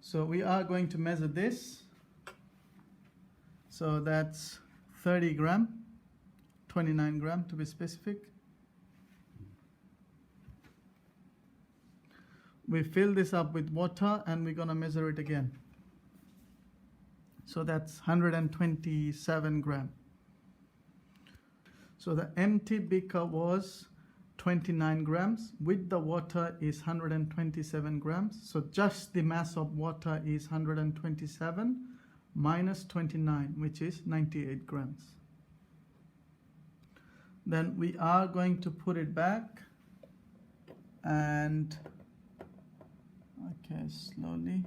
So we are going to measure this. So that's 30 gram, 29 gram to be specific. We fill this up with water and we're going to measure it again. So that's 127 gram. So the empty beaker was 29 grams. With the water is 127 grams. So just the mass of water is 127 minus 29, which is 98 grams. Then we are going to put it back and slowly,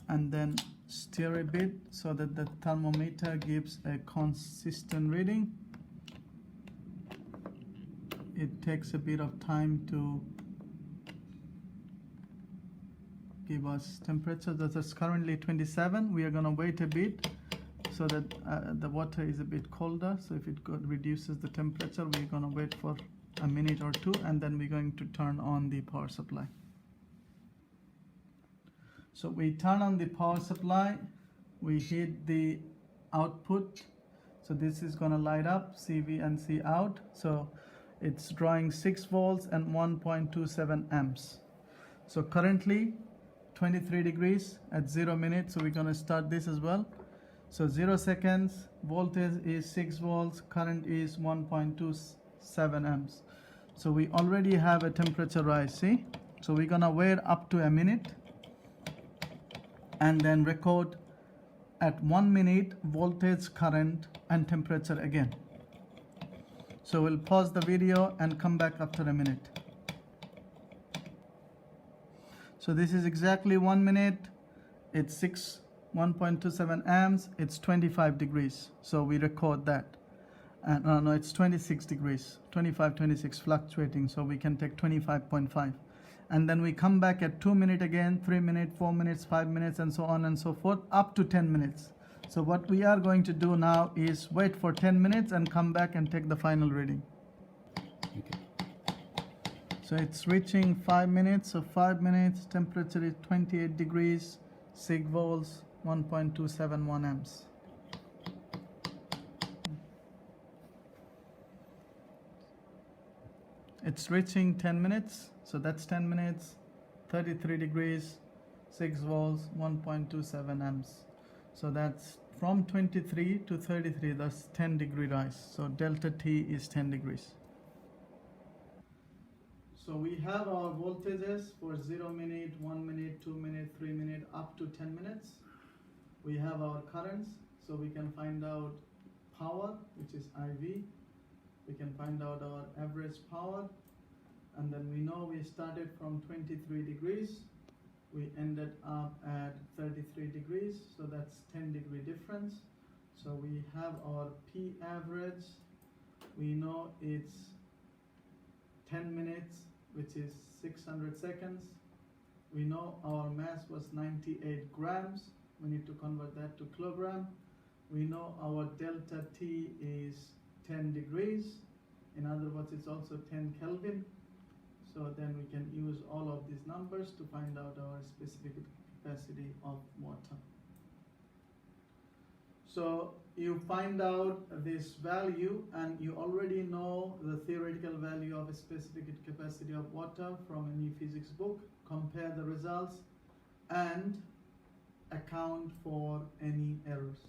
and then stir a bit so that the thermometer gives a consistent reading. It takes a bit of time to give us temperature. That is currently 27. We are going to wait a bit so that the water is a bit colder. So if it reduces the temperature, we're going to wait for a minute or two, and then we're going to turn on the power supply. So we turn on the power supply, we hit the output. So this is going to light up, CV and C out. So it's drawing 6 volts and 1.27 amps. So currently 23 degrees at 0 minutes. So we're going to start this as well. So 0 seconds, voltage is 6 volts, current is 1.27 amps. So we already have a temperature rise, see? So we're going to wait up to a minute and then record at 1 minute voltage, current and temperature again. So we'll pause the video and come back after a minute. So this is exactly 1 minute. It's 1.27 amps. It's 25 degrees. So we record that. And no, it's 26 degrees, 25, 26 fluctuating. So we can take 25.5. And then we come back at 2 minutes again, 3 minutes, 4 minutes, 5 minutes, and so on and so forth, up to 10 minutes. So what we are going to do now is wait for 10 minutes and come back and take the final reading. Okay. So it's reaching 5 minutes. So 5 minutes, temperature is 28 degrees, 6 volts, 1.271 amps. It's reaching 10 minutes. So that's 10 minutes, 33 degrees, 6 volts, 1.27 amps. So that's from 23 to 33, that's 10 degree rise. So delta T is 10 degrees. So we have our voltages for 0 minute, 1 minute, 2 minute, 3 minute, up to 10 minutes. We have our currents, so we can find out power, which is IV. We can find out our average power. And then we know we started from 23 degrees. We ended up at 33 degrees. So that's 10 degree difference. So we have our P average. We know it's 10 minutes, which is 600 seconds. We know our mass was 98 grams. We need to convert that to kilogram. We know our delta T is 10 degrees. In other words, it's also 10 Kelvin. So then we can use all of these numbers to find out our specific capacity of water. So you find out this value and you already know the theoretical value of a specific capacity of water from any physics book. Compare the results and account for any errors.